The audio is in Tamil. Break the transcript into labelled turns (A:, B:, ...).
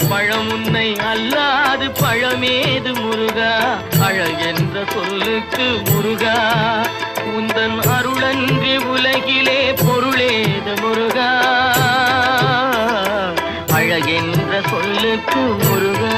A: பழம் உன்னை அல்லாது பழமேது முருகா அழகென்ற சொல்லுக்கு முருகா உந்தன் அருளன்றி உலகிலே பொருளேது முருகா அழகென்ற சொல்லுக்கு முருகா